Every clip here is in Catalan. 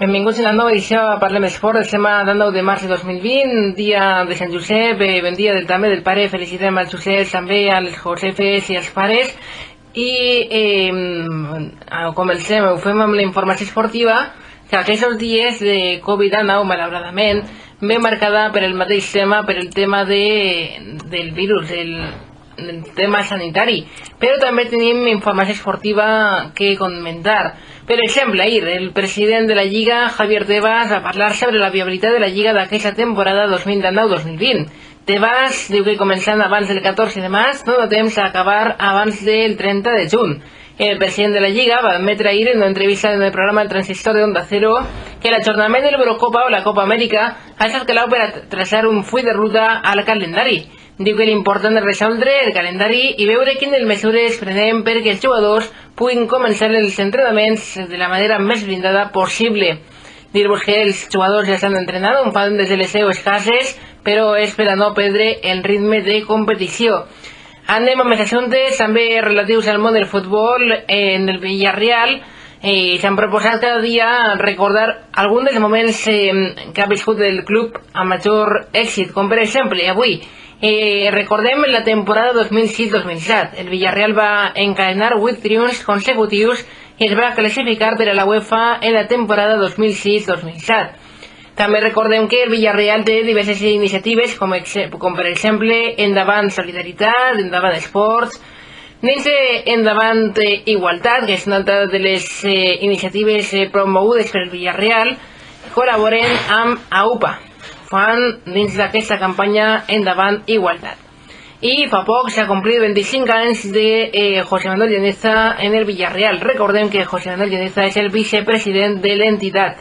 benvinguts a una nova edició de Parlem Esport, estem a 9 de març de 2020, dia de Sant Josep, ben dia també del pare, felicitem als Joseps, també als Josefes i als pares, i comencem, ho fem amb la informació esportiva, que aquests dies de Covid-19, malauradament, ve marcada per el mateix tema, per el tema del virus, el tema sanitari, però també tenim informació esportiva que comentar. Per exemple, ahir el president de la Lliga, Javier Tebas, va parlar sobre la viabilitat de la Lliga d'aquesta temporada 2019-2020. Tebas diu que començant abans del 14 de març no té temps a acabar abans del 30 de juny. El president de la Lliga va admetre ahir en una entrevista en el programa El Transistor de Onda Cero que l'ajornament de l'Eurocopa o la Copa Amèrica ha estat clau per a traçar un full de ruta al calendari. Diu que l'important és resoldre el calendari i veure quines mesures prenem perquè els jugadors puguin començar els entrenaments de la manera més blindada possible. Dir-vos que els jugadors ja estan entrenant, ho fan des de les seues cases, però és per a no perdre el ritme de competició. Anem amb més assumptes, també relatius al món del futbol. En el Villarreal s'han proposat cada dia recordar alguns dels moments que ha viscut el club amb major èxit, com per exemple avui. Recordem la temporada 2006-2007. El Villarreal va encadenar 8 triomfs consecutius i es va classificar per a la UEFA en la temporada 2006-2007. També recordem que el Villarreal té diverses iniciatives, com per exemple Endavant Solidaritat, Endavant Esports, dins Endavant Igualtat, que és una altra de les iniciatives promogudes per el Villarreal, col·laboren amb AUPA. Fan dins d'aquesta campanya Endavant Igualtat. I fa poc s'ha complit 25 anys de José Manuel Llaneza en el Villarreal. Recordem que José Manuel Llaneza és el vicepresident de l'entitat.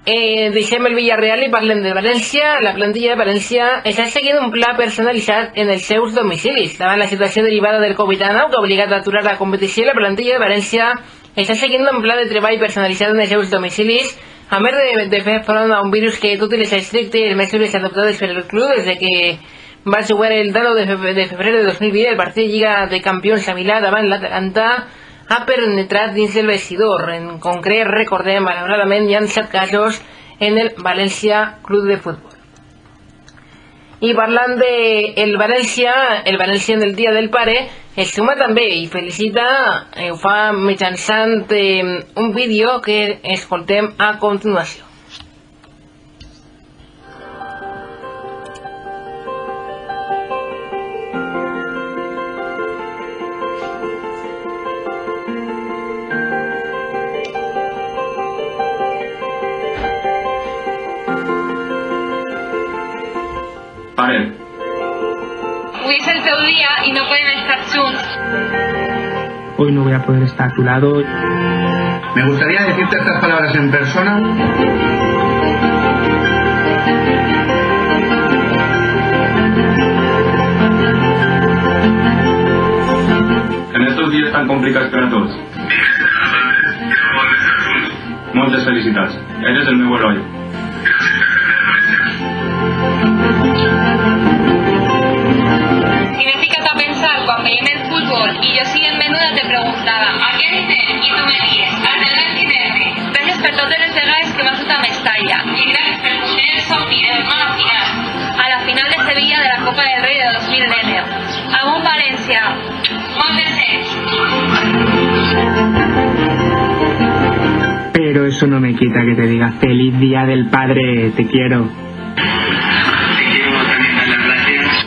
Deixem el Villarreal i parlem de València. La plantilla de València està seguint un pla personalitzat en els seus domicilis. Davant la situació derivada del Covid-19 que ha obligat a aturar la competició, la plantilla de València està seguint un pla de treball personalitzat en els seus domicilis, a més de fer front a un virus que, tot i les estrictes mesures adoptades per el club des que va jugar el 9 de febrer de 2020 el partit de Lliga de Campions a Milà davant l'Atalanta, ha penetrat dins del vestidor. En concret, recordem, malauradament, hi ha 7 casos en el València Club de Futbol. I parlant del València, el València en el Dia del Pare es suma també i felicita, ho fa mitjançant un vídeo que escoltem a continuació. Pare. Hoy es el teu día y no pueden estar juntos. Hoy no voy a poder estar a tu lado. Me gustaría decirte estas palabras en persona. En estos días tan complicados para todos. Muchas felicidades. Eres el meu heroi. Si me ficat a pensar, quan veiem el fútbol i jo sigui en menuda te preguntava ¿a qué dices? I tu me dies al del Lantinerne. Gràcies per totes les vegades que m'has dut a Mestalla i gràcies per poder el somni de verme a la final, a la final de Sevilla de la Copa del Rei de 2009. Amunt València. Molt desig. Pero eso no me quita que te diga feliz día del padre, te quiero.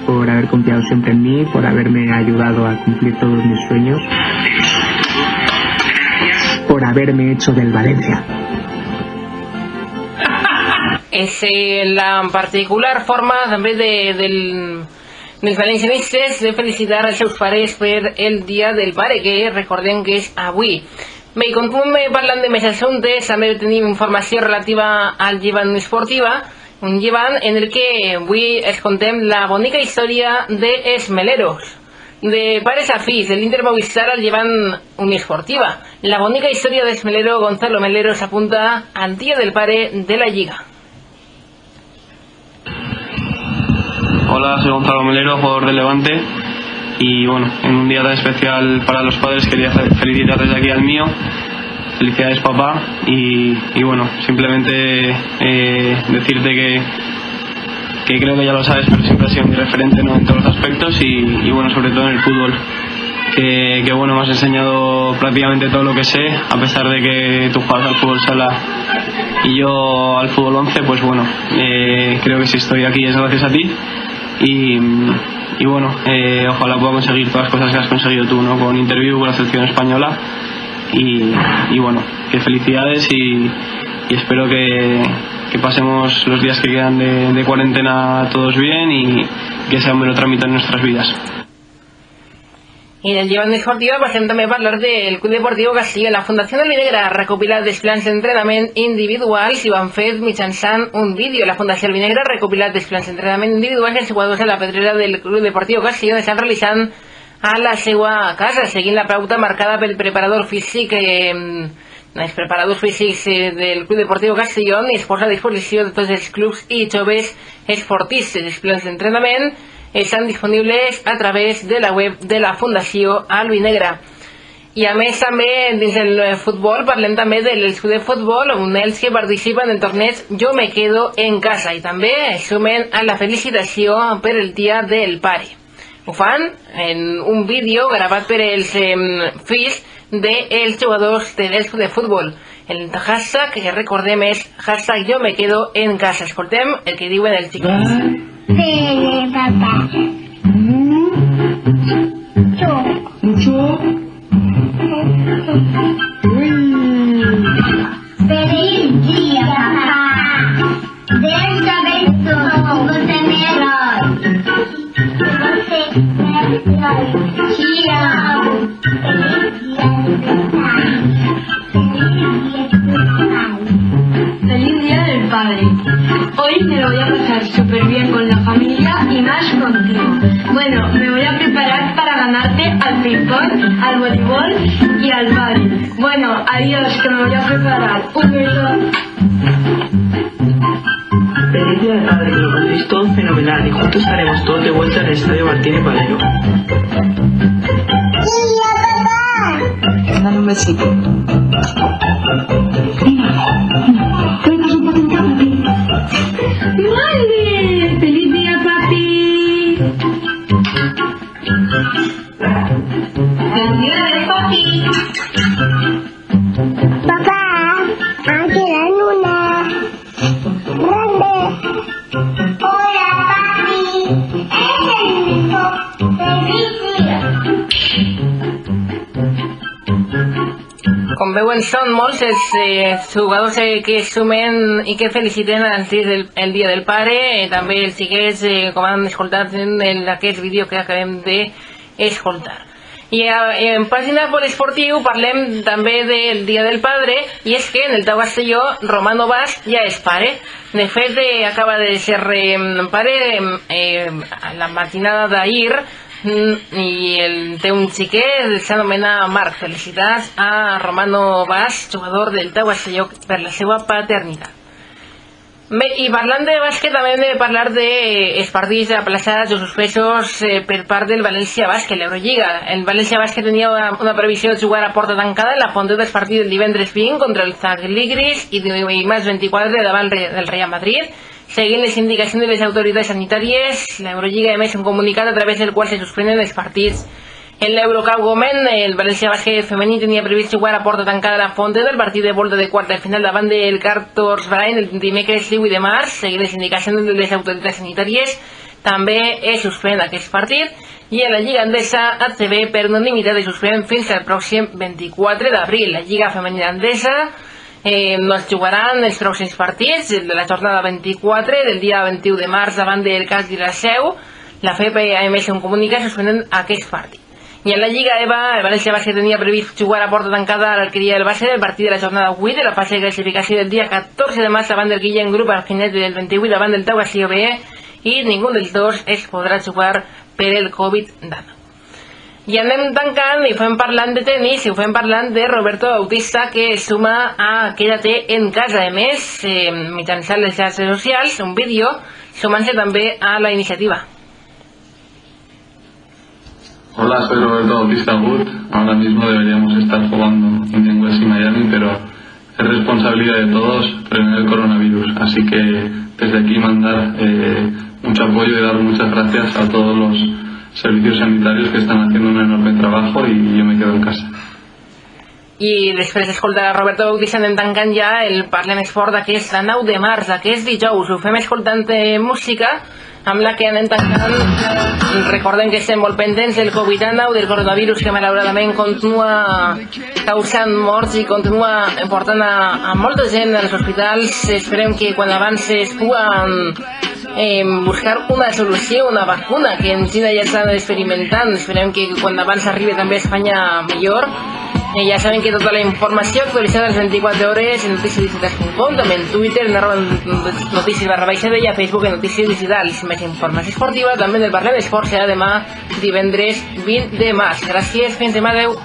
Por haber confiado siempre en mí, por haberme ayudado a cumplir todos mis sueños, por haberme hecho del Valencia. És la particular forma també dels valencianistes de felicitar els seus pares per el Dia del Pare, que recordem que és avui. Bé, i continuem parlant de més assumptes, també tenim informació relativa al llevant esportiva, un llevant en el que avui es contem la bonica història dels Meleros, de pares a fills, de l'Inter Movistar al llevant Uniesportiva. La bonica història dels Melero, Gonzalo Melero, s'apunta al Dia del Pare de la Lliga. Hola, soy Gonzalo Melero, jugador del Levante, y bueno, en un día tan especial para los padres quería felicitar desde aquí al mío felicidades papá y bueno, simplemente decirte que creo que ya lo sabes, pero siempre has sido mi referente, ¿no?, en todos los aspectos y bueno, sobre todo en el fútbol. Que bueno, me has enseñado prácticamente todo lo que sé, a pesar de que tú juegas al fútbol sala y yo al fútbol 11, pues bueno, creo que si estoy aquí es gracias a ti y bueno, ojalá pueda conseguir todas las cosas que has conseguido tú, ¿no?, con Interview, con la selección española y bueno, que felicidades y espero que pasemos los días que quedan de cuarentena todos bien y que sea un mero trámite en nuestras vidas. I del llevant esportiu passem també a parlar del Club Deportiu Castilla. La Fundació Albinegra ha recopilat els plans d'entrenament individuals i ho han fet mitjançant un vídeo. La Fundació Albinegra ha recopilat els plans d'entrenament individuals que els jugadors de la pedrera del Club Deportiu Castilla estan realitzant a la seva casa, seguint la pauta marcada pel preparador físic els preparadors físics del Club Deportiu Castellón i es posa a disposició de tots els clubs i joves esportistes. Els plans d'entrenament estan disponibles a través de la web de la Fundació Albinegra. I a més també dins del futbol parlem també dels clubs de futbol on els que participen en torneig Jo me quedo en casa i també es sumen a la felicitació per el Dia del Pare. Ho fan en un vídeo gravat per els fills dels jugadors dels clubs de futbol. El hashtag que recordem és hashtag Jo me quedo en casa. Escoltem el que diuen els xiquets. Papá. Mucho. Feliz día, papá. Deixa ver todo. Você melhor. Você melhor. Te amo. Feliz día del padre. Hoy me lo voy a pasar súper bien con la familia y más contigo. Bueno, me voy a preparar para ganarte al ping-pong, al voleibol y al pádel. Bueno, adiós, que me voy a preparar. Un beso. Feliz día del padre, que lo paséis todo fenomenal y juntos estaremos todos de vuelta en el Estadio Martín y Valero. Dale un besito. ¡Madre! ¡Feliz día, papi! ¡Feliz día del papi! Papá, aquí la luna. Grande. Hola, papi. Es el mismo. Feliz día. Com veuen, són molts els jugadors que es sumen i que feliciten el Dia del Pare, també els xiquets, com han escoltat en aquest vídeo que acabem d'escoltar. I en pàgina poliesportiu parlem també del Dia del Padre, i és que en el Tau Castelló Romano Bas ja és pare. De fet, acaba de ser pare a la matinada d'ahir, i té un xiquet, s'anomena Marc. Felicitats a Romano Bas, jugador del Tau Castelló, per la seva paternitat. Bé, i parlant de bàsquet també hem de parlar dels partits aplaçats o suspesos per part del València Bàsquet, l'Eurolliga. El València Bàsquet tenia una previsió de jugar a porta tancada en la Fonteta del partit del divendres 20 contra el Zalgiris i dimarts 24 davant del Real Madrid. Seguint les indicacions de les autoritats sanitàries, l'Eurolliga ha emès un comunicat a través del qual se suspenen els partits. En l'Eurocup Women, el València Bàsquet femení tenia previst jugar a porta tancada a la Fonteta el partit de volta de quarta de final davant del Cartors Brain el dimecres 18 de març. Seguint les indicacions de les autoritats sanitàries, també es suspèn aquest partit, i a la Lliga Endesa ACB per unanimitat es suspèn fins al pròxim 24 d'abril. La Lliga Femenina Endesa no es jugaran els pròxims partits de la jornada 24 del dia 21 de març davant del Cas de la Seu. La FEP ha emès un comunicat suspenent aquest partit. I en la Lliga EVA, el València Bàsquet tenia previst jugar a porta tancada a l'Alqueria del Bàsquet el partit de la jornada 8 de la fase de classificació del dia 14 de març davant del Guillem Grup al final del 28 davant del Tau Castelló B, i ningú dels dos es podrà jugar per el Covid-19. I anem tancant i fem parlant de tenis i ho fem parlant de Roberto Bautista, que es suma a Quédate en casa. A més, mitjançant les xarxes socials, un vídeo sumant-se també a la iniciativa. Hola, soy Roberto Bautista Gut. Ahora mismo deberíamos estar jugando Indian Wells y Miami, pero es responsabilidad de todos prevenir el coronavirus. Así que desde aquí mandar mucho apoyo y dar muchas gracias a todos los servicios sanitarios que están haciendo un enorme trabajo y yo me quedo en casa. I després d'escoltar a Roberto Bautista anem tancant ja el Parlem Esport d'aquest 9 de març, d'aquest dijous. Ho fem escoltant música amb la que anem tancant. Recordem que estem molt pendents del Covid-19, del coronavirus, que malauradament continua causant morts i continua portant a molta gent als hospitals. Esperem que quan abans es puguen buscar una solució, una vacuna, que en Xina ja estan experimentant. Esperem que quan abans arribi també a Espanya millor. Ja saben que tota la informació actualitzada a les 24 hores en noticiasdigitals.com, també en Twitter, en @notícies_baixada i a Facebook en Notícies Digitals. Més informació esportiva també del Parlem Esport serà demà divendres 20 de març. Gràcies, fins demà, adeu.